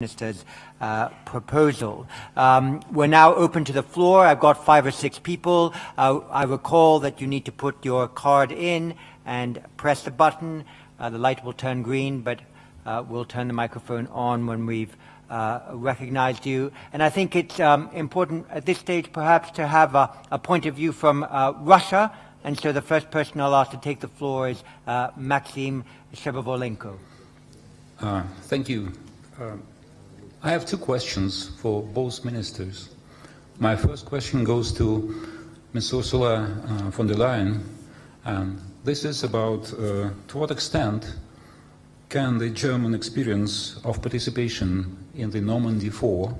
Minister's proposal. We're now open to the floor. I've got 5 or 6 people. I recall that you need to put your card in and press the button. The light will turn green, but we'll turn the microphone on when we've recognized you. And I think it's important at this stage perhaps to have a point of view from Russia. And so the first person I'll ask to take the floor is Maxim Shevovolenko. Thank you. I have 2 questions for both ministers. My first question goes to Ms. Ursula von der Leyen. This is about to what extent can the German experience of participation in the Normandy 4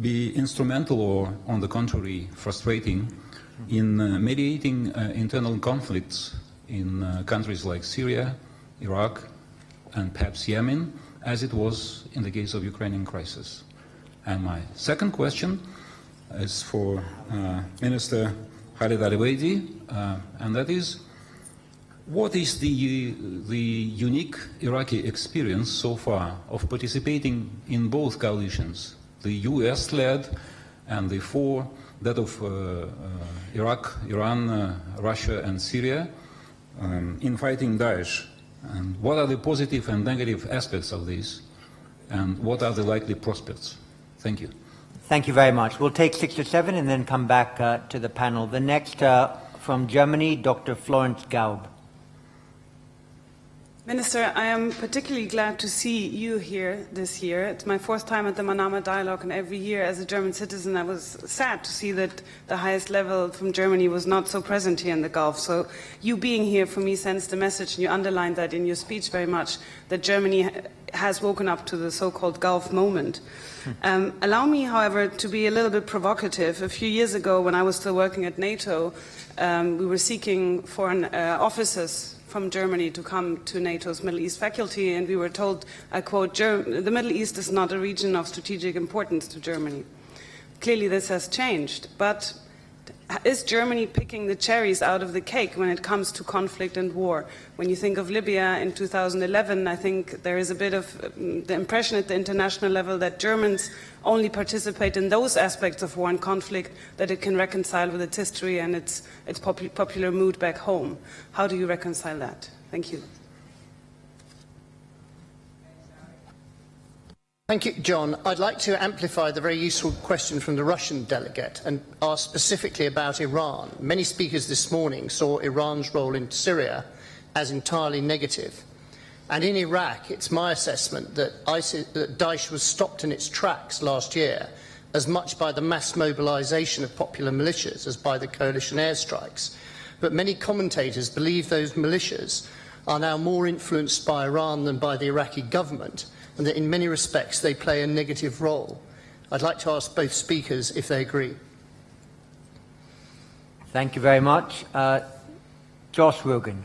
be instrumental or, on the contrary, frustrating in mediating internal conflicts in countries like Syria, Iraq, and perhaps Yemen, as it was in the case of Ukrainian crisis. And my second question is for Minister Khalid Al-Obeidi, and that is, what is the unique Iraqi experience so far of participating in both coalitions, the US-led and the 4, that of Iraq, Iran, Russia, and Syria, in fighting Daesh? And what are the positive and negative aspects of this? And what are the likely prospects? Thank you. Thank you very much. We'll take 6 or 7 and then come back to the panel. The next from Germany, Dr. Florence Gaub. Minister, I am particularly glad to see you here this year. It's my 4th time at the Manama dialogue, and every year as a German citizen I was sad to see that the highest level from Germany was not so present here in the Gulf. So you being here for me sends the message, and you underlined that in your speech very much, that Germany has woken up to the so-called Gulf moment. Allow me, however, to be a little bit provocative. A few years ago, when I was still working at NATO, we were seeking foreign officers from Germany to come to NATO's Middle East faculty, and we were told, I quote, the Middle East is not a region of strategic importance to Germany. Clearly this has changed, but is Germany picking the cherries out of the cake when it comes to conflict and war? When you think of Libya in 2011, I think there is a bit of the impression at the international level that Germans only participate in those aspects of war and conflict that it can reconcile with its history and its popular mood back home. How do you reconcile that? Thank you. Thank you, John. I'd like to amplify the very useful question from the Russian delegate and ask specifically about Iran. Many speakers this morning saw Iran's role in Syria as entirely negative. And in Iraq, it's my assessment that Daesh was stopped in its tracks last year as much by the mass mobilization of popular militias as by the coalition airstrikes. But many commentators believe those militias are now more influenced by Iran than by the Iraqi government, and that in many respects they play a negative role. I'd like to ask both speakers if they agree. Thank you very much. Josh Rogan.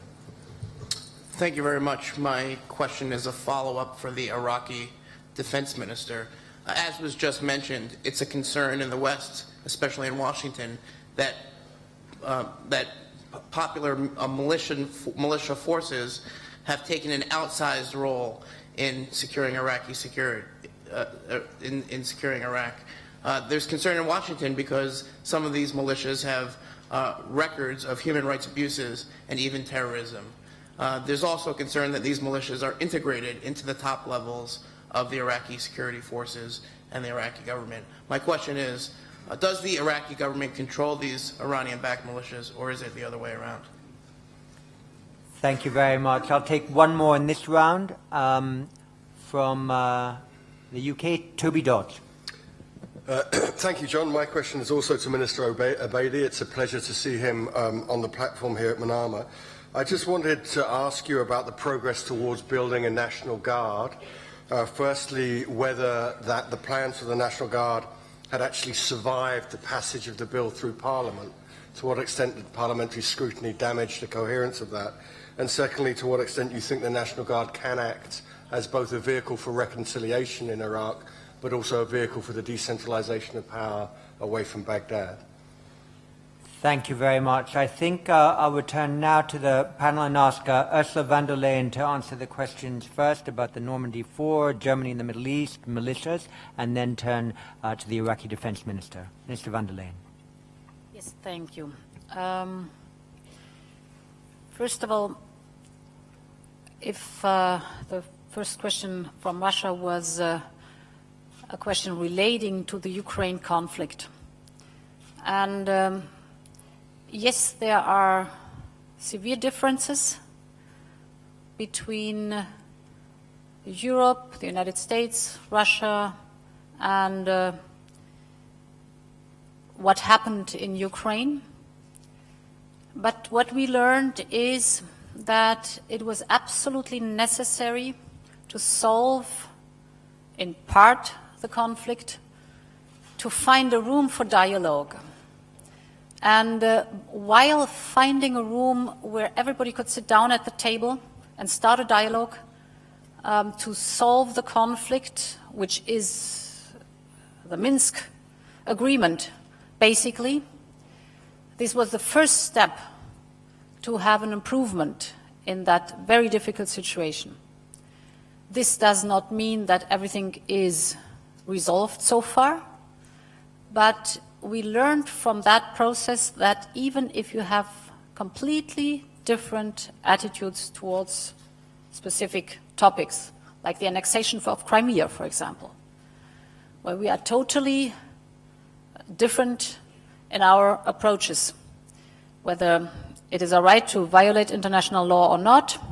Thank you very much. My question is a follow-up for the Iraqi defense minister. As was just mentioned, it's a concern in the West, especially in Washington, that popular militia forces have taken an outsized role in securing Iraqi security, in securing Iraq. There's concern in Washington because some of these militias have records of human rights abuses and even terrorism. There's also concern that these militias are integrated into the top levels of the Iraqi security forces and the Iraqi government. My question is, does the Iraqi government control these Iranian-backed militias, or is it the other way around? Thank you very much. I'll take one more in this round from the UK, Toby Dodge. Thank you, John. My question is also to Minister Obeidi. It's a pleasure to see him on the platform here at Manama. I just wanted to ask you about the progress towards building a National Guard. Firstly, whether the plans for the National Guard had actually survived the passage of the bill through Parliament. To what extent did parliamentary scrutiny damage the coherence of that? And secondly, to what extent you think the National Guard can act as both a vehicle for reconciliation in Iraq, but also a vehicle for the decentralization of power away from Baghdad? Thank you very much. I think I'll return now to the panel and ask Ursula von der Leyen to answer the questions first about the Normandy 4, Germany and the Middle East, militias, and then turn to the Iraqi Defense Minister. Minister von der Leyen. Yes, thank you. First of all, if the first question from Russia was a question relating to the Ukraine conflict, and yes, there are severe differences between Europe, the United States, Russia, and what happened in Ukraine. But what we learned is that it was absolutely necessary to solve, in part, the conflict, to find a room for dialogue. And while finding a room where everybody could sit down at the table and start a dialogue to solve the conflict, which is the Minsk agreement, basically, this was the first step to have an improvement in that very difficult situation. This does not mean that everything is resolved so far, but we learned from that process that even if you have completely different attitudes towards specific topics, like the annexation of Crimea, for example, where we are totally different in our approaches, whether it is a right to violate international law or not,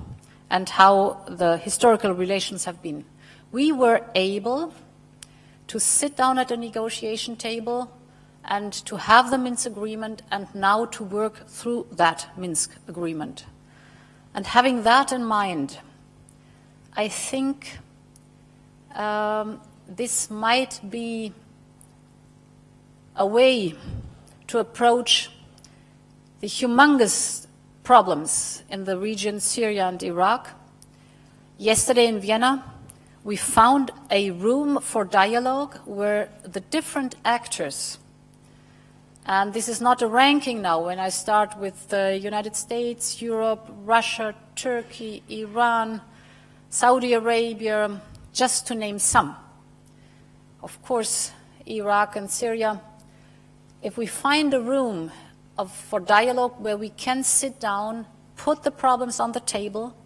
and how the historical relations have been. We were able to sit down at a negotiation table and to have the Minsk agreement and now to work through that Minsk agreement. And having that in mind, I think this might be a way to approach the humongous problems in the region Syria and Iraq. Yesterday in Vienna, we found a room for dialogue where the different actors, and this is not a ranking now when I start with the United States, Europe, Russia, Turkey, Iran, Saudi Arabia, just to name some. Of course, Iraq and Syria. If we find a room for dialogue where we can sit down, put the problems on the table,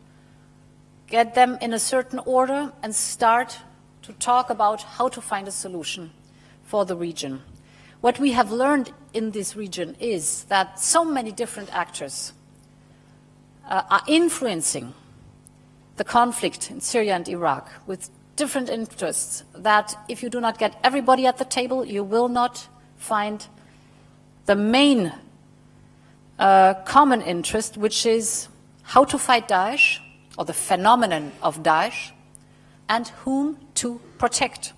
get them in a certain order, and start to talk about how to find a solution for the region. What we have learned in this region is that so many different actors are influencing the conflict in Syria and Iraq with different interests, that if you do not get everybody at the table, you will not find the main common interest, which is how to fight Daesh, or the phenomenon of Daesh, and whom to protect.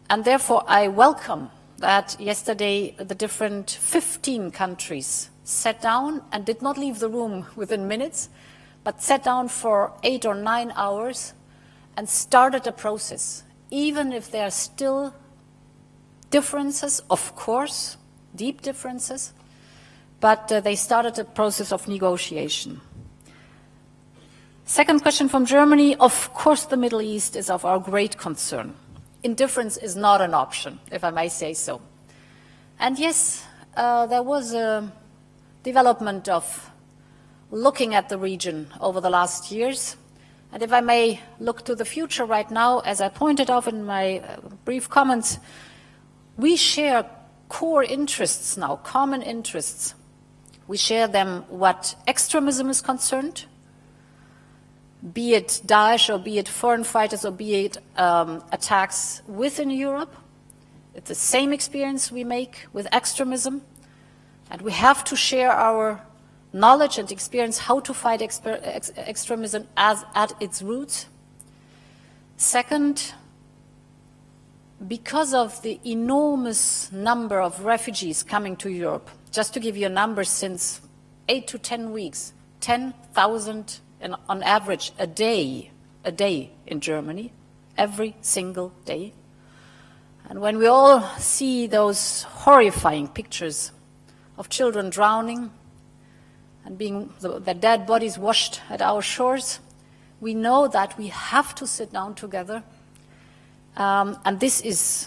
And therefore, I welcome that yesterday the different 15 countries sat down and did not leave the room within minutes, but sat down for 8 or 9 hours and started a process, even if there are still differences, of course, deep differences, but they started a process of negotiation. Second question from Germany, of course the Middle East is of our great concern. Indifference is not an option, if I may say so. And yes, there was a development of looking at the region over the last years. And if I may look to the future right now, as I pointed out in my brief comments, we share core interests now, common interests. We share them what extremism is concerned, be it Daesh or be it foreign fighters or be it attacks within Europe. It's the same experience we make with extremism, and we have to share our knowledge and experience how to fight extremism at its roots. Second, because of the enormous number of refugees coming to Europe, just to give you a number, since 8 to 10 weeks, 10,000 on average a day in Germany, every single day. And when we all see those horrifying pictures of children drowning and being their dead bodies washed at our shores, we know that we have to sit down together. And this is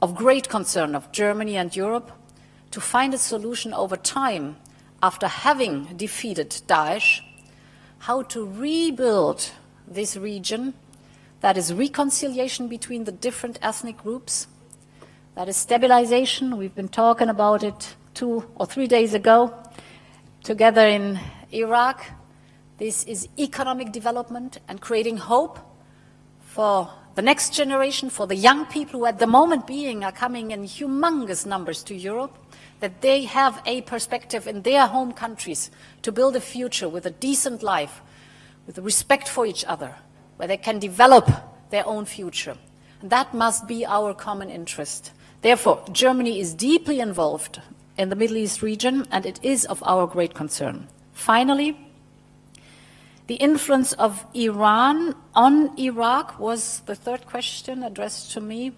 of great concern of Germany and Europe, to find a solution over time after having defeated Daesh, how to rebuild this region. That is reconciliation between the different ethnic groups. That is stabilization. We've been talking about it 2 or 3 days ago together in Iraq. This is economic development and creating hope for the next generation, for the young people who at the moment are coming in humongous numbers to Europe, that they have a perspective in their home countries to build a future with a decent life, with respect for each other, where they can develop their own future. And that must be our common interest. Therefore, Germany is deeply involved in the Middle East region, and it is of our great concern. Finally, the influence of Iran on Iraq was the third question addressed to me.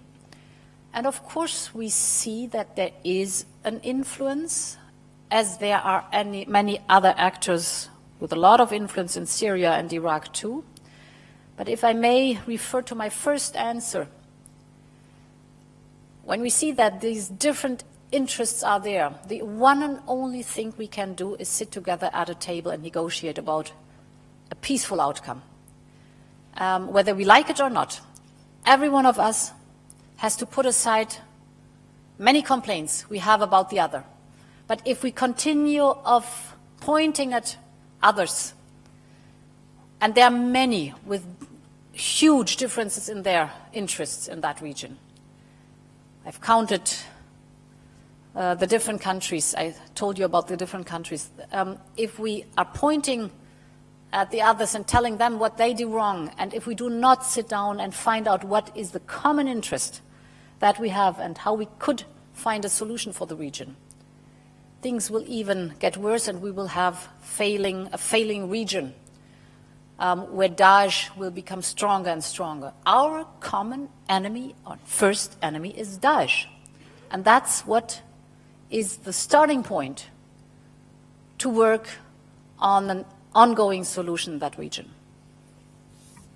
And of course, we see that there is an influence, as there are many other actors with a lot of influence in Syria and Iraq too. But if I may refer to my first answer, when we see that these different interests are there, the one and only thing we can do is sit together at a table and negotiate about a peaceful outcome. Whether we like it or not, every one of us has to put aside many complaints we have about the other. But if we continue of pointing at others, and there are many with huge differences in their interests in that region. I've counted the different countries. I told you about the different countries. If we are pointing at the others and telling them what they do wrong, and if we do not sit down and find out what is the common interest that we have and how we could find a solution for the region, things will even get worse, and we will have a failing region where Daesh will become stronger and stronger. Our common enemy, our first enemy, is Daesh. And that's what is the starting point to work on an ongoing solution in that region.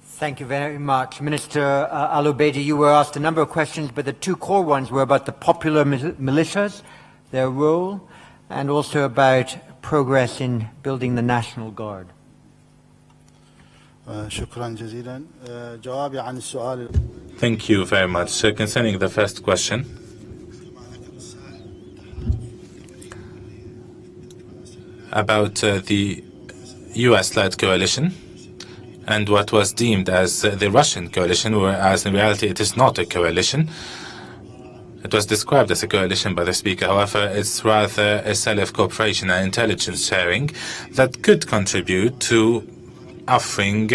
Thank you very much. Minister Al-Obeidi, you were asked a number of questions, but the two core ones were about the popular militias, their role, and also about progress in building the National Guard. Thank you very much. Concerning the first question, about the US-led coalition and what was deemed as the Russian coalition, whereas in reality it is not a coalition. It was described as a coalition by the speaker. However, it's rather a cell of cooperation and intelligence sharing that could contribute to offering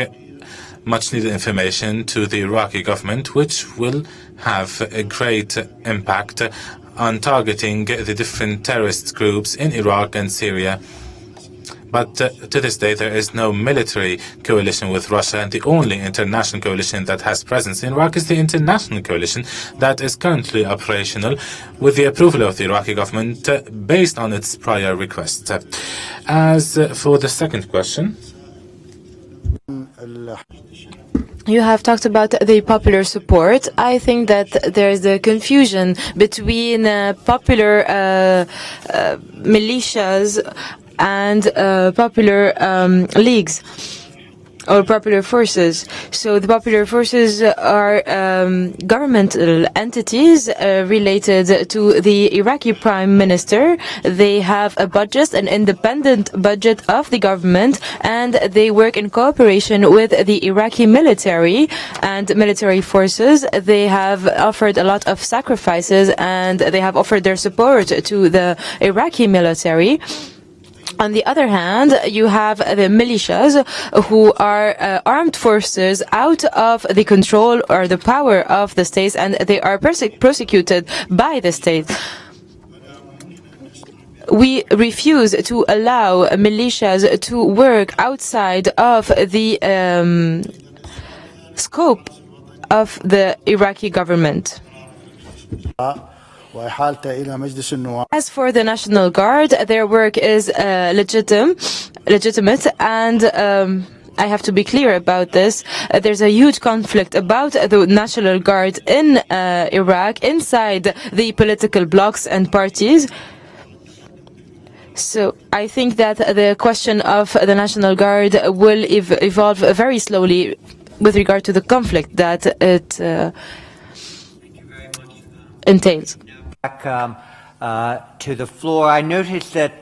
much-needed information to the Iraqi government, which will have a great impact on targeting the different terrorist groups in Iraq and Syria. But to this day, there is no military coalition with Russia, and the only international coalition that has presence in Iraq is the international coalition that is currently operational with the approval of the Iraqi government based on its prior request. As for the second question, you have talked about the popular support. I think that there is a confusion between popular militias and popular leagues or popular forces. So the popular forces are governmental entities related to the Iraqi Prime Minister. They have a budget, an independent budget of the government, and they work in cooperation with the Iraqi military and military forces. They have offered a lot of sacrifices, and they have offered their support to the Iraqi military. On the other hand, you have the militias, who are armed forces out of the control or the power of the states, and they are persecuted by the state. We refuse to allow militias to work outside of the scope of the Iraqi government. وإحالته إلى مجلس النواب. As for the National Guard, their work is legitimate, and I have to be clear about this. There's a huge conflict about the National Guard in Iraq, inside the political blocs and parties. So I think that the question of the National Guard will evolve very slowly with regard to the conflict that it entails. Back to the floor. I noticed that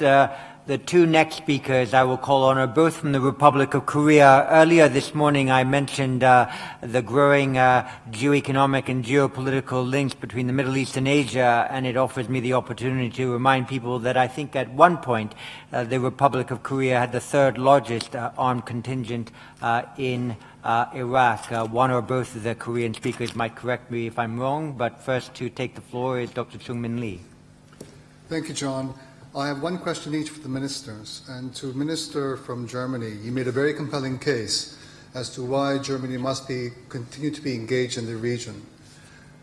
the two next speakers I will call on are both from the Republic of Korea. Earlier this morning I mentioned the growing geoeconomic and geopolitical links between the Middle East and Asia, and it offers me the opportunity to remind people that I think at one point the Republic of Korea had the third largest armed contingent in Iraq. One or both of the Korean speakers might correct me if I'm wrong, but first to take the floor is Dr. Chung-Min Lee. Thank you, John. I have one question each for the ministers. And to Minister from Germany, you made a very compelling case as to why Germany must continue to be engaged in the region.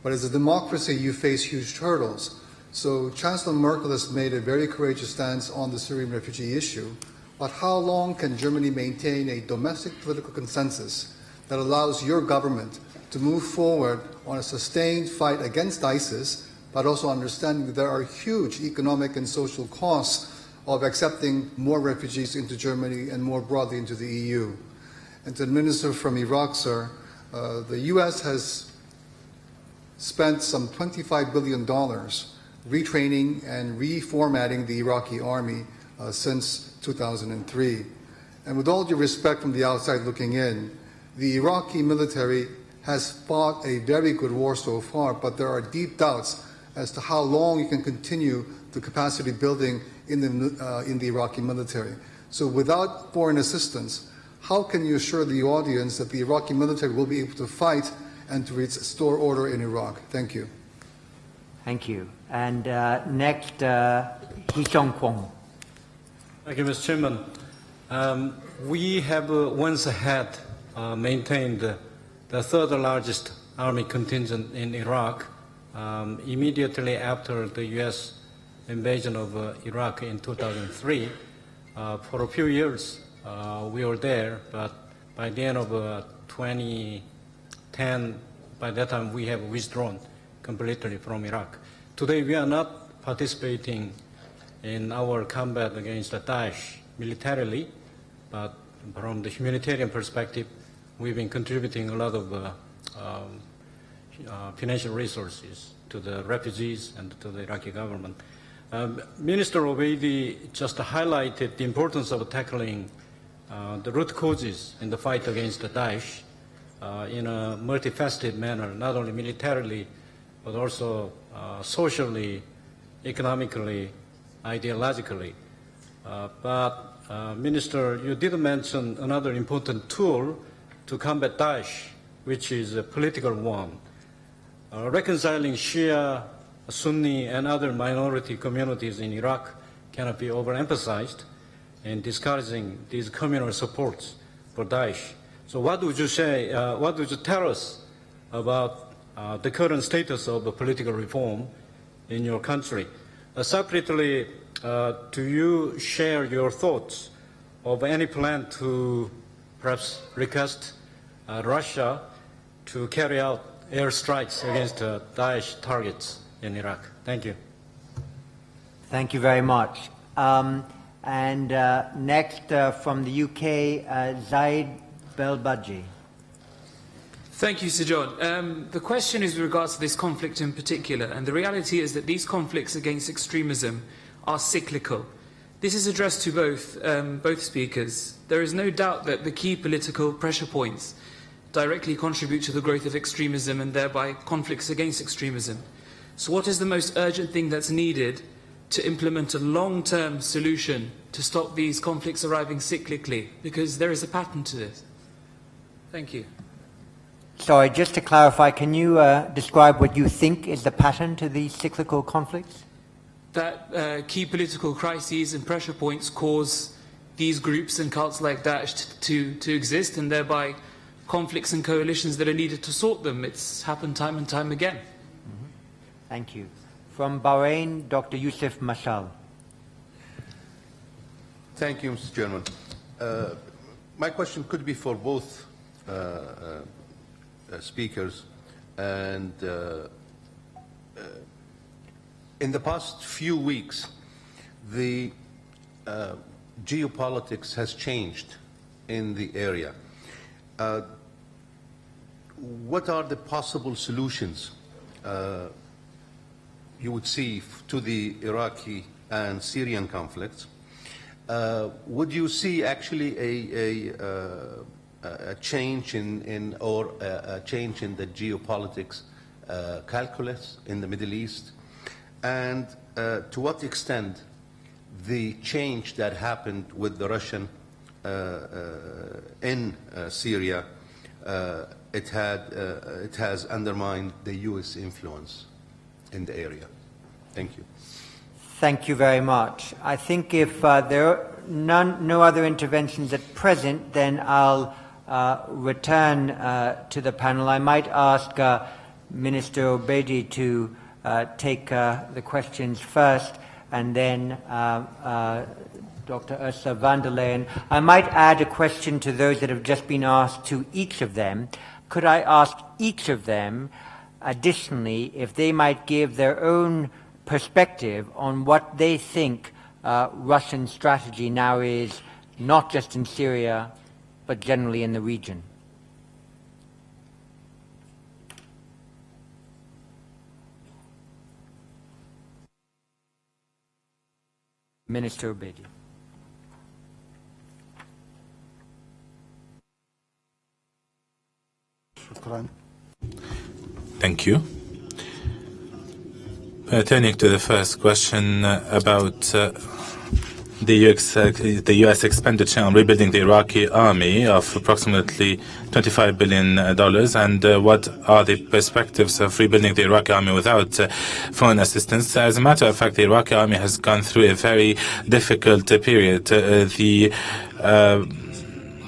But as a democracy, you face huge hurdles. So Chancellor Merkel has made a very courageous stance on the Syrian refugee issue. But how long can Germany maintain a domestic political consensus that allows your government to move forward on a sustained fight against ISIS, but also understanding that there are huge economic and social costs of accepting more refugees into Germany and more broadly into the EU? And to the Minister from Iraq, sir, the U.S. has spent some $25 billion retraining and reformatting the Iraqi army since 2003. And with all due respect from the outside looking in, the Iraqi military has fought a very good war so far, but there are deep doubts as to how long you can continue the capacity building in the Iraqi military. So without foreign assistance, how can you assure the audience that the Iraqi military will be able to fight and to restore order in Iraq? Thank you. Thank you. And next, Hee Chung-kwong. Thank you, Mr. Chairman. We have once had maintained the third largest army contingent in Iraq immediately after the U.S. invasion of Iraq in 2003. For a few years, we were there, but by the end of 2010, by that time, we have withdrawn completely from Iraq. Today, we are not participating in our combat against Daesh militarily, but from the humanitarian perspective, we've been contributing a lot of financial resources to the refugees and to the Iraqi government. Minister Obeidi just highlighted the importance of tackling the root causes in the fight against the Daesh in a multifaceted manner, not only militarily, but also socially, economically, ideologically. Minister, you did mention another important tool to combat Daesh, which is a political one. Reconciling Shia, Sunni, and other minority communities in Iraq cannot be overemphasized in discouraging these communal supports for Daesh. So what would you say, what would you tell us about the current status of the political reform in your country? Separately, do you share your thoughts of any plan to perhaps request Russia to carry out airstrikes against Daesh targets in Iraq? Thank you. Thank you very much. And next from the UK, Zaid Belbaji. Thank you, Sir John. The question is with regards to this conflict in particular, and the reality is that these conflicts against extremism are cyclical. This is addressed to both speakers. There is no doubt that the key political pressure points directly contribute to the growth of extremism and thereby conflicts against extremism. So what is the most urgent thing that's needed to implement a long-term solution to stop these conflicts arriving cyclically? Because there is a pattern to this. Thank you. Sorry, just to clarify, can you describe what you think is the pattern to these cyclical conflicts? That key political crises and pressure points cause these groups and cults like Daesh to exist, and thereby conflicts and coalitions that are needed to sort them. It's happened time and time again. Thank you. From Bahrain, Dr. Yusuf Mashal. Thank you, Mr. Chairman. My question could be for both speakers. And in the past few weeks, the geopolitics has changed in the area. What are the possible solutions you would see to the Iraqi and Syrian conflicts? Would you see actually a change in a change in the geopolitics calculus in the Middle East? And to what extent the change that happened with the Russian in Syria, it has undermined the U.S. influence in the area? Thank you. Thank you very much. I think if there are no other interventions at present, then I'll return to the panel. I might ask Minister Obeidi to take the questions first, and then Dr. Ursula van der Leyen. I might add a question to those that have just been asked to each of them. Could I ask each of them, additionally, if they might give their own perspective on what they think Russian strategy now is, not just in Syria, but generally in the region? Minister Obeidi. Thank you. Turning to the first question about the U.S. expenditure on rebuilding the Iraqi army of approximately $25 billion, and what are the perspectives of rebuilding the Iraqi army without foreign assistance. As a matter of fact, the Iraqi army has gone through a very difficult period. The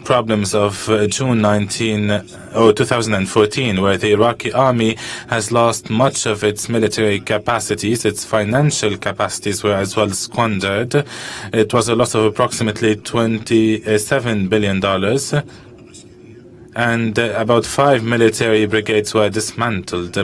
problems of June 2014, where the Iraqi army has lost much of its military capacities. Its financial capacities were as well squandered. It was a loss of approximately $27 billion. And about 5 military brigades were dismantled.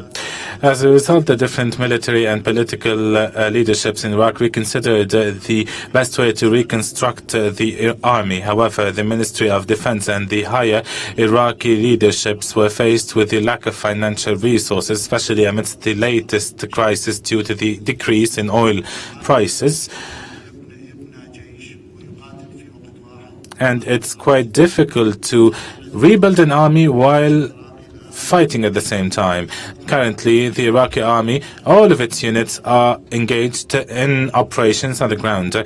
As a result, the different military and political leaderships in Iraq reconsidered the best way to reconstruct the army. However, the Ministry of Defense and the higher Iraqi leaderships were faced with the lack of financial resources, especially amidst the latest crisis due to the decrease in oil prices. And it's quite difficult to rebuild an army while fighting at the same time. Currently, the Iraqi army, all of its units are engaged in operations on the ground,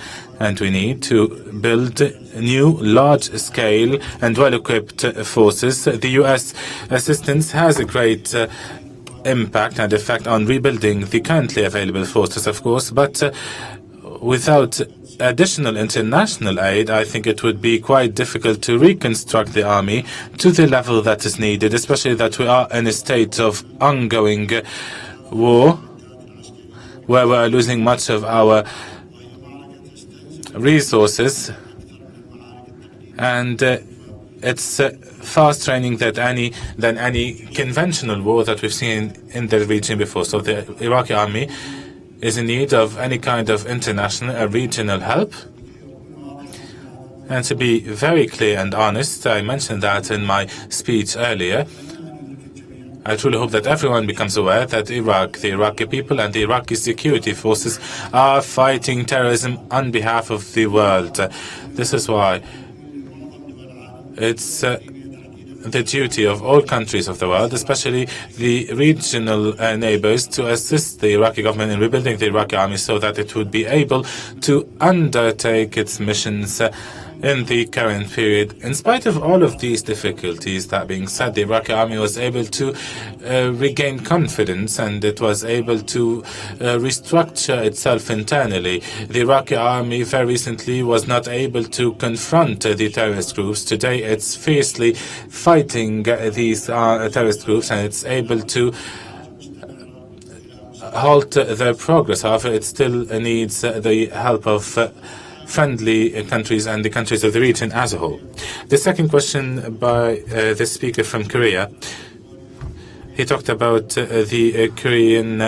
and we need to build new, large-scale and well-equipped forces. The U.S. assistance has a great impact and effect on rebuilding the currently available forces, of course, but without additional international aid, I think it would be quite difficult to reconstruct the army to the level that is needed, especially that we are in a state of ongoing war, where we are losing much of our resources, and it's fast training than any conventional war that we've seen in the region before. So the Iraqi army is in need of any kind of international or regional help. And to be very clear and honest, I mentioned that in my speech earlier, I truly hope that everyone becomes aware that Iraq, the Iraqi people and the Iraqi security forces are fighting terrorism on behalf of the world. This is why it's the duty of all countries of the world, especially the regional neighbors, to assist the Iraqi government in rebuilding the Iraqi army so that it would be able to undertake its missions in the current period. In spite of all of these difficulties, that being said, the Iraqi army was able to regain confidence, and it was able to restructure itself internally. The Iraqi army very recently was not able to confront the terrorist groups. Today it's fiercely fighting these terrorist groups, and it's able to halt their progress. However, it still needs the help of friendly countries and the countries of the region as a whole. The second question by the speaker from Korea. He talked about the Korean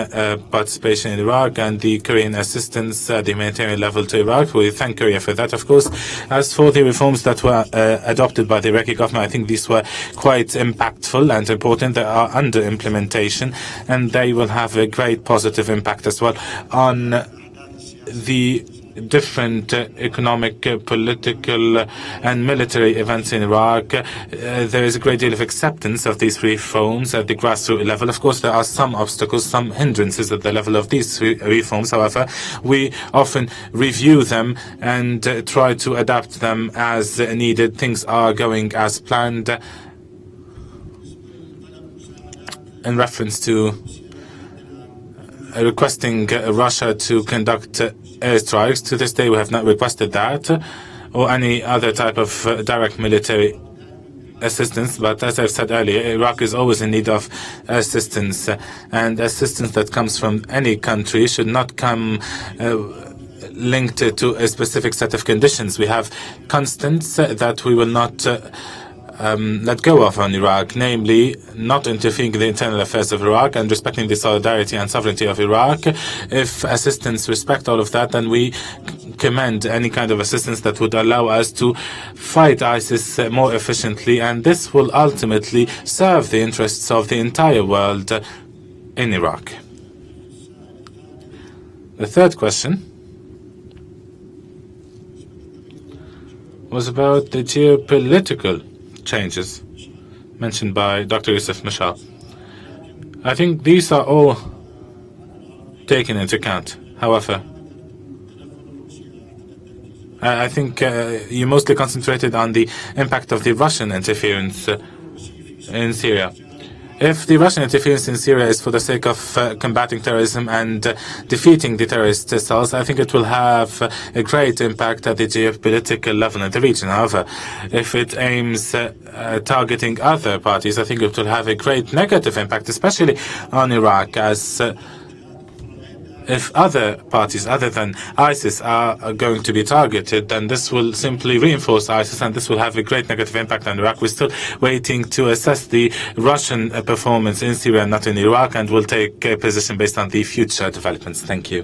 participation in Iraq and the Korean assistance at the humanitarian level to Iraq. We thank Korea for that, of course. As for the reforms that were adopted by the Iraqi government, I think these were quite impactful and important. They are under implementation, and they will have a great positive impact as well on the different economic, political and military events in Iraq. There is a great deal of acceptance of these reforms at the grassroots level. Of course, there are some obstacles, some hindrances at the level of these reforms. However, we often review them and try to adapt them as needed. Things are going as planned. In reference to requesting Russia to conduct airstrikes, to this day we have not requested that or any other type of direct military assistance. But as I've said earlier, Iraq is always in need of assistance, and assistance that comes from any country should not come linked to a specific set of conditions. We have constants that we will not let go of on Iraq, namely not interfering in the internal affairs of Iraq and respecting the solidarity and sovereignty of Iraq. If assistance respect all of that, then we commend any kind of assistance that would allow us to fight ISIS more efficiently, and this will ultimately serve the interests of the entire world in Iraq. The third question was about the geopolitical changes mentioned by Dr. Youssef Mashal. I think these are all taken into account. However, I think you mostly concentrated on the impact of the Russian interference in Syria. If the Russian interference in Syria is for the sake of combating terrorism and defeating the terrorist cells, I think it will have a great impact at the geopolitical level in the region. However, if it aims targeting other parties, I think it will have a great negative impact, especially on Iraq, as if other parties other than ISIS are going to be targeted, then this will simply reinforce ISIS, and this will have a great negative impact on Iraq. We're still waiting to assess the Russian performance in Syria and not in Iraq, and we'll take a position based on the future developments. Thank you.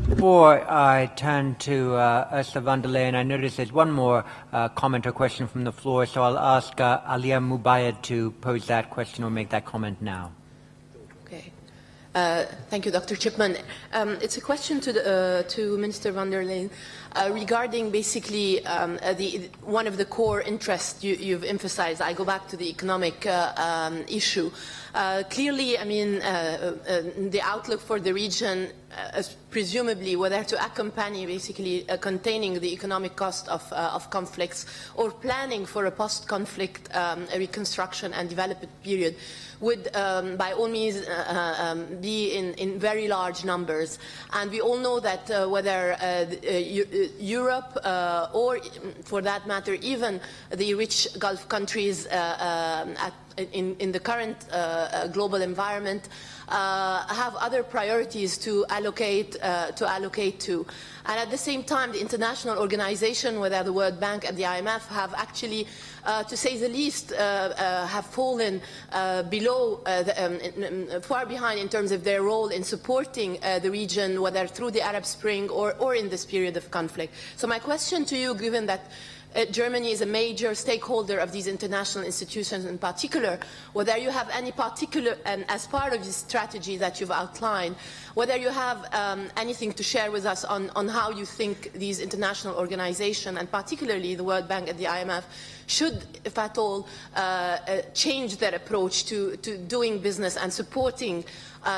Before I turn to Ursula von der Leyen, I notice there's one more comment or question from the floor, so I'll ask Alia Mubayad to pose that question or make that comment now. Thank you, Dr. Chipman. It's a question to Minister von der Leyen regarding basically one of the core interests you've emphasized. I go back to the economic issue. Clearly, I mean, the outlook for the region, presumably whether to accompany basically containing the economic cost of conflicts or planning for a post-conflict reconstruction and development period, would by all means be in very large numbers. And we all know that whether Europe or for that matter even the rich Gulf countries in the current global environment have other priorities to allocate to. And at the same time, the international organization, whether the World Bank and the IMF, have actually, to say the least, have fallen below, far behind in terms of their role in supporting the region, whether through the Arab Spring or in this period of conflict. So my question to you, given that Germany is a major stakeholder of these international institutions in particular, whether you have any particular, and as part of this strategy that you've outlined, whether you have anything to share with us on how you think these international organizations, and particularly the World Bank and the IMF, should, if at all, change their approach to doing business and supporting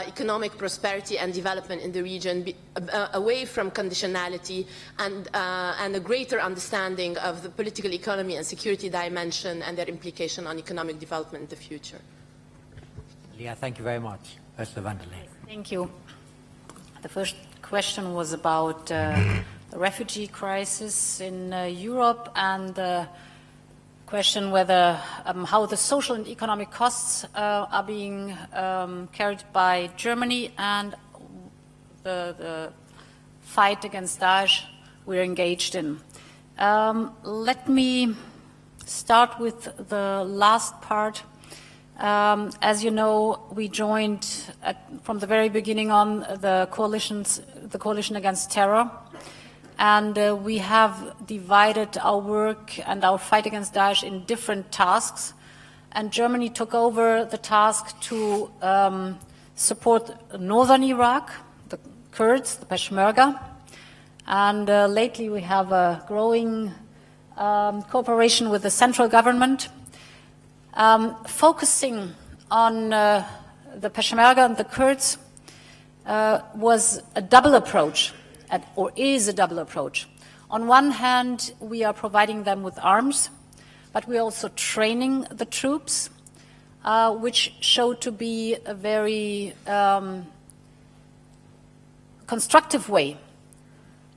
economic prosperity and development in the region, away from conditionality and a greater understanding of the political economy and security dimension and their implication on economic development in the future. Leah, thank you very much. Ursula von der Leyen. Thank you. The first question was about the refugee crisis in Europe and question whether how the social and economic costs are being carried by Germany and the fight against Daesh we're engaged in. Let me start with the last part. As you know, we joined from the very beginning on the coalition against terror, and we have divided our work and our fight against Daesh in different tasks. And Germany took over the task to support northern Iraq, the Kurds, the Peshmerga, and lately we have a growing cooperation with the central government. Focusing on the Peshmerga and the Kurds was a double approach, or is a double approach. On one hand, we are providing them with arms, but we are also training the troops, which show to be a very constructive way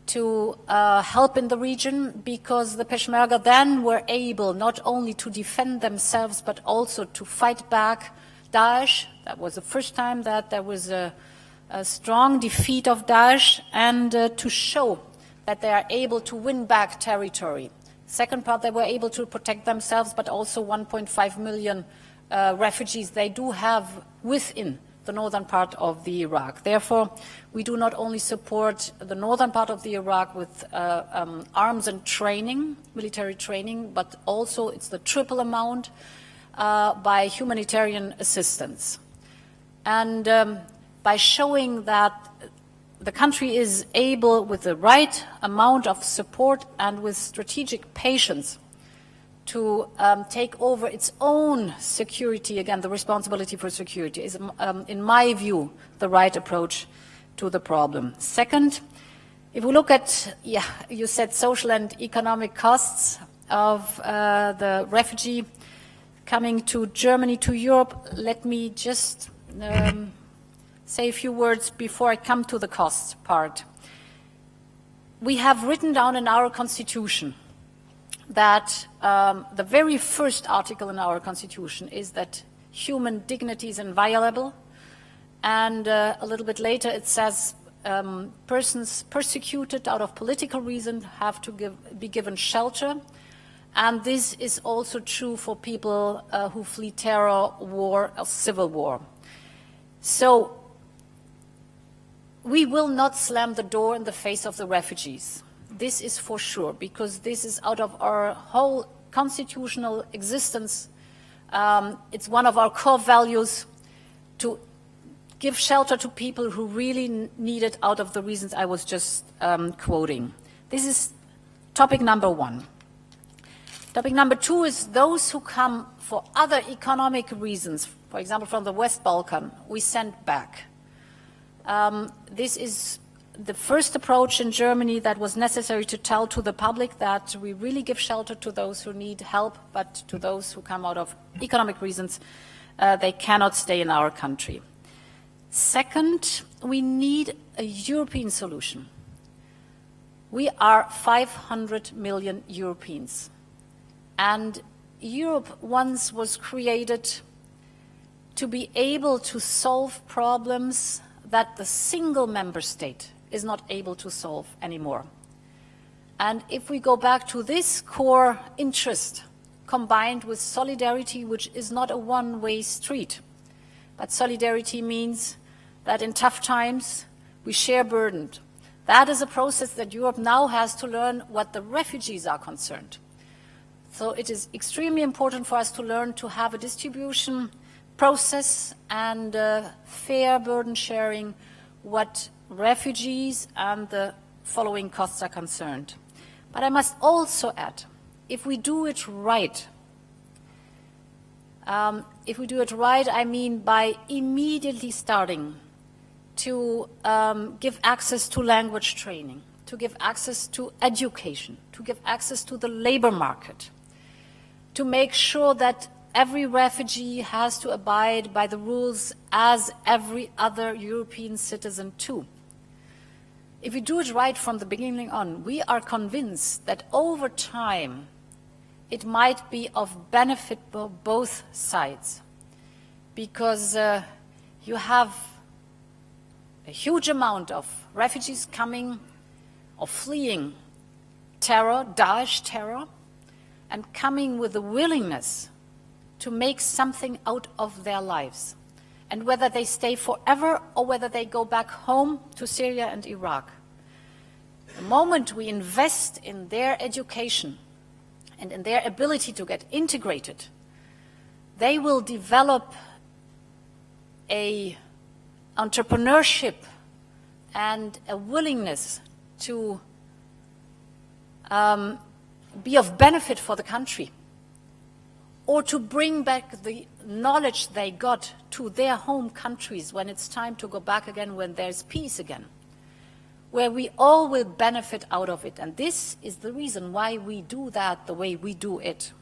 to help in the region, because the Peshmerga then were able not only to defend themselves but also to fight back Daesh. That was the first time that there was a strong defeat of Daesh, and to show that they are able to win back territory. Second part, they were able to protect themselves, but also 1.5 million refugees they do have within the northern part of the Iraq. Therefore, we do not only support the northern part of the Iraq with arms and training, military training, but also it's the triple amount by humanitarian assistance. And by showing that the country is able, with the right amount of support and with strategic patience, to take over its own security, again, the responsibility for security is, in my view, the right approach to the problem. Second, if we look at, you said social and economic costs of the refugee coming to Germany, to Europe, let me just say a few words before I come to the cost part. We have written down in our constitution that the very first article in our constitution is that human dignity is inviolable, and a little bit later it says persons persecuted out of political reasons have to be given shelter, and this is also true for people who flee terror, war, or civil war. So we will not slam the door in the face of the refugees. This is for sure, because this is out of our whole constitutional existence. It's one of our core values to give shelter to people who really need it out of the reasons I was just quoting. This is topic number one. Topic number two is those who come for other economic reasons, for example, from the West Balkan, we send back. This is the first approach in Germany that was necessary to tell to the public that we really give shelter to those who need help, but to those who come out of economic reasons, they cannot stay in our country. Second, we need a European solution. We are 500 million Europeans, and Europe once was created to be able to solve problems that the single member state is not able to solve anymore. And if we go back to this core interest, combined with solidarity, which is not a one-way street, but solidarity means that in tough times we share burden. That is a process that Europe now has to learn what the refugees are concerned. So it is extremely important for us to learn to have a distribution process and fair burden sharing what refugees and the following costs are concerned. But I must also add, if we do it right, I mean by immediately starting to give access to language training, to give access to education, to give access to the labor market, to make sure that every refugee has to abide by the rules as every other European citizen too. If we do it right from the beginning on, we are convinced that over time, it might be of benefit for both sides, because you have a huge amount of refugees coming or fleeing terror, Daesh terror, and coming with the willingness to make something out of their lives. And whether they stay forever or whether they go back home to Syria and Iraq. The moment we invest in their education and in their ability to get integrated, they will develop a entrepreneurship and a willingness to be of benefit for the country, or to bring back the knowledge they got to their home countries when it's time to go back again, when there's peace again, where we all will benefit out of it. And this is the reason why we do that the way we do it.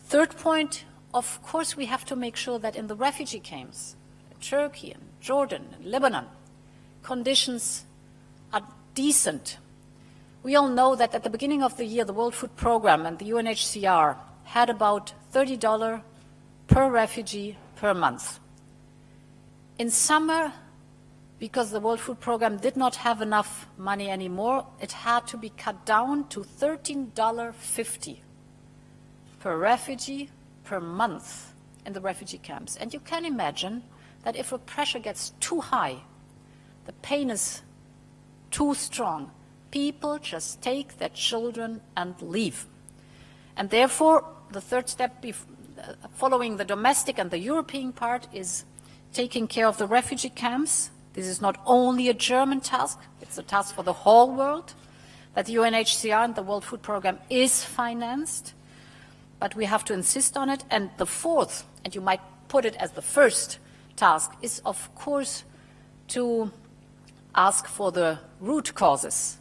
Third point, of course, we have to make sure that in the refugee camps, in Turkey and Jordan and Lebanon, conditions are decent. We all know that at the beginning of the year, the World Food Programme and the UNHCR had about $30 per refugee per month. In summer, because the World Food Programme did not have enough money anymore, it had to be cut down to $13.50 per refugee per month in the refugee camps. And you can imagine that if the pressure gets too high, the pain is too strong, people just take their children and leave. And therefore, the third step following the domestic and the European part is taking care of the refugee camps. This is not only a German task, it's a task for the whole world, that the UNHCR and the World Food Programme is financed, but we have to insist on it. And the fourth, and you might put it as the first task, is of course to ask for the root causes,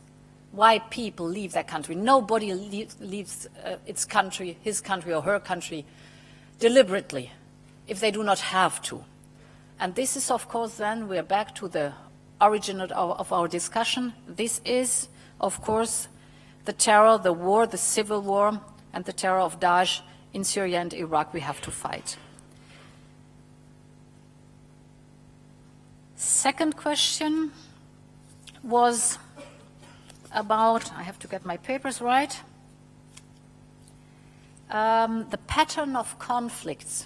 why people leave their country. Nobody leaves its country, his country or her country deliberately if they do not have to. And this is, of course, then we're back to the origin of our discussion. This is, of course, the terror, the war, the civil war, and the terror of Daesh in Syria and Iraq we have to fight. Second question was about, I have to get my papers right, the pattern of conflicts.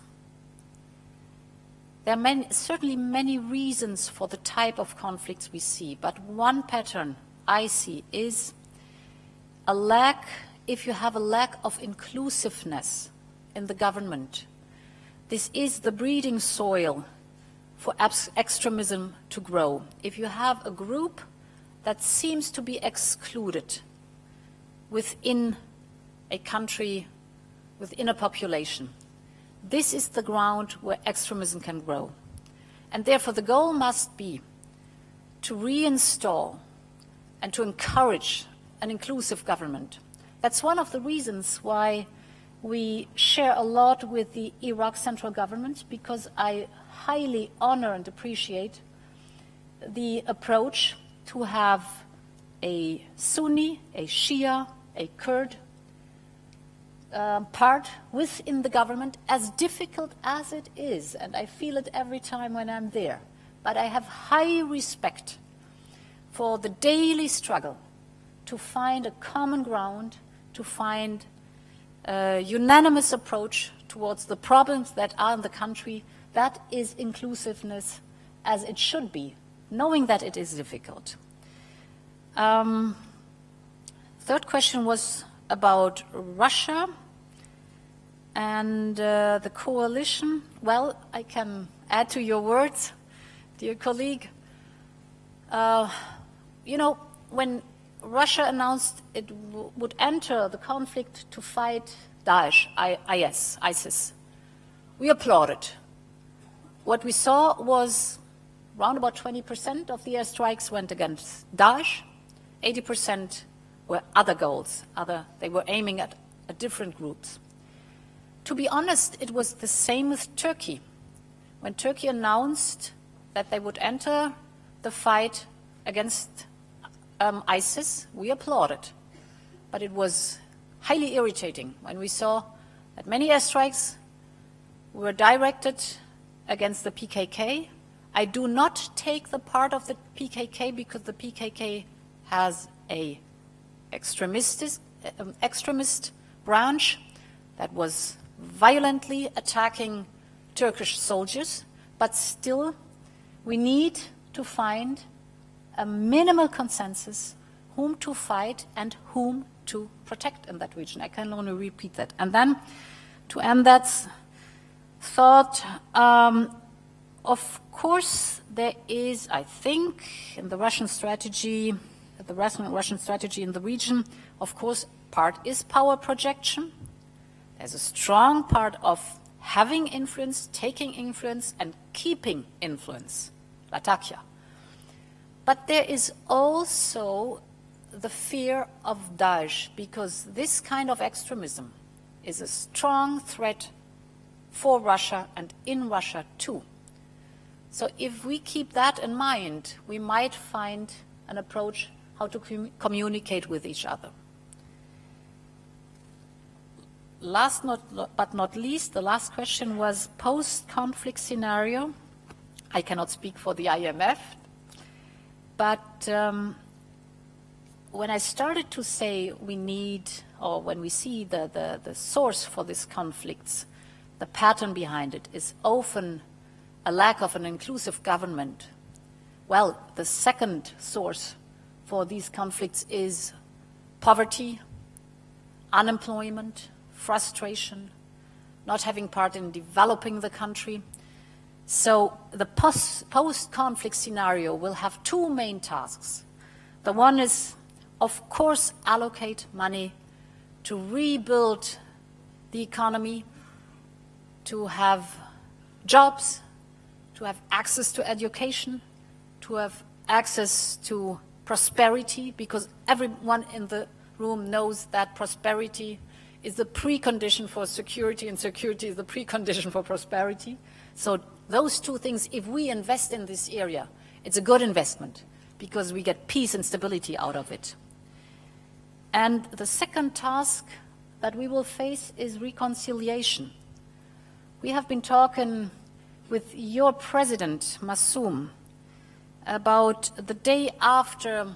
There are certainly many reasons for the type of conflicts we see, but one pattern I see is a lack, if you have a lack of inclusiveness in the government, this is the breeding soil for extremism to grow. If you have a group that seems to be excluded within a country, within a population, this is the ground where extremism can grow. And therefore the goal must be to reinstall and to encourage an inclusive government. That's one of the reasons why we share a lot with the Iraq central government, because I highly honor and appreciate the approach to have a Sunni, a Shia, a Kurd part within the government, as difficult as it is, and I feel it every time when I'm there. But I have high respect for the daily struggle to find a common ground, to find a unanimous approach towards the problems that are in the country. That is inclusiveness as it should be, knowing that it is difficult. Third question was about Russia and the coalition. Well, I can add to your words, dear colleague. You know, when Russia announced it would enter the conflict to fight Daesh, IISS, we applauded. What we saw was around about 20% of the airstrikes went against Daesh, 80% were other goals, they were aiming at different groups. To be honest, it was the same with Turkey. When Turkey announced that they would enter the fight against ISIS, we applauded. But it was highly irritating when we saw that many airstrikes were directed against the PKK. I do not take the part of the PKK because the PKK has a extremist branch that was violently attacking Turkish soldiers, but still we need to find a minimal consensus whom to fight and whom to protect in that region. I can only repeat that. And then to end that thought, of course there is, I think, in the Russian strategy, in the region, of course, part is power projection. There's a strong part of having influence, taking influence, and keeping influence, Latakia. But there is also the fear of Daesh, because this kind of extremism is a strong threat for Russia and in Russia too. So if we keep that in mind, we might find an approach how to communicate with each other. Last but not least, the last question was post-conflict scenario. I cannot speak for the IMF, but when I started to say we need, or when we see the source for these conflicts, the pattern behind it is often a lack of an inclusive government. Well, the second source for these conflicts is poverty, unemployment, frustration, not having part in developing the country. So the post-conflict scenario will have two main tasks. The one is, of course, allocate money to rebuild the economy, to have jobs, to have access to education, to have access to prosperity, because everyone in the room knows that prosperity is the precondition for security, and security is the precondition for prosperity. So those two things, if we invest in this area, it's a good investment because we get peace and stability out of it. And the second task that we will face is reconciliation. We have been talking with your president, Massoum, about the day after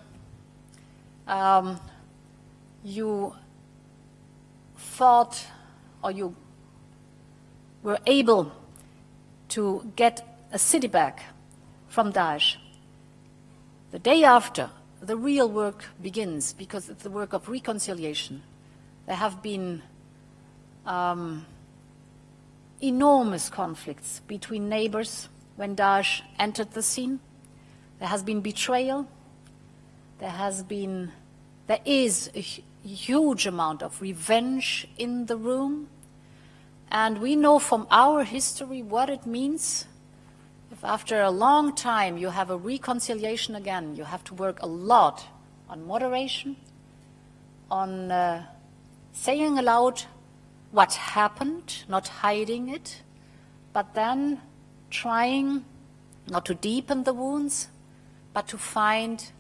you fought, or you were able to get a city back from Daesh. The day after, the real work begins, because it's the work of reconciliation. There have been enormous conflicts between neighbors when Daesh entered the scene. There has been betrayal. There is a huge amount of revenge in the room. And we know from our history what it means. If after a long time you have a reconciliation again, you have to work a lot on moderation, on saying aloud what happened, not hiding it, but then trying not to deepen the wounds, but to find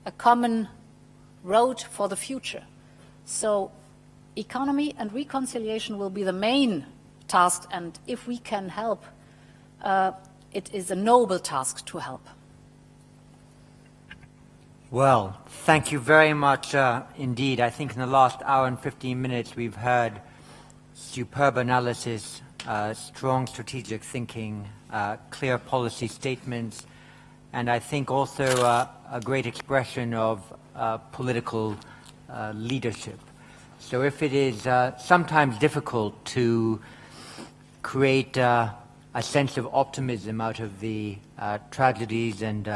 a common road for the future. So economy and reconciliation will be the main task, and if we can help, it is a noble task to help. Well, thank you very much indeed. I think in the last hour and 15 minutes we've heard superb analysis, strong strategic thinking, clear policy statements, and I think also a great expression of political leadership. So if it is sometimes difficult to create a sense of optimism out of the tragedies and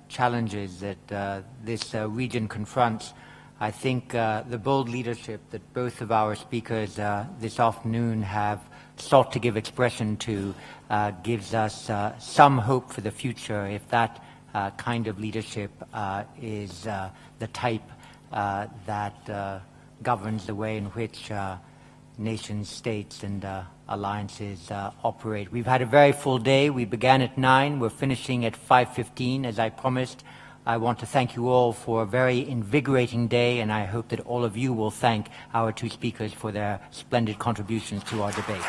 challenges that this region confronts, I think the bold leadership that both of our speakers this afternoon have sought to give expression to gives us some hope for the future, if that kind of leadership is the type that governs the way in which nations, states, and alliances operate. We've had a very full day. We began at 9. We're finishing at 5:15, as I promised. I want to thank you all for a very invigorating day, and I hope that all of you will thank our two speakers for their splendid contributions to our debate.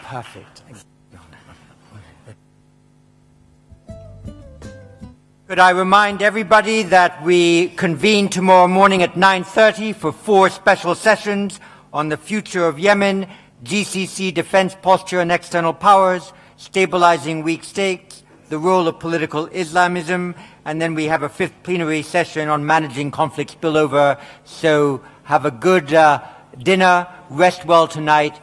Perfect. Could I remind everybody that we convene tomorrow morning at 9:30 for 4 special sessions on the future of Yemen, GCC defense posture and external powers, stabilizing weak states, the role of political Islamism, and then we have a 5th plenary session on managing conflict spillover. So have a good dinner, rest well tonight,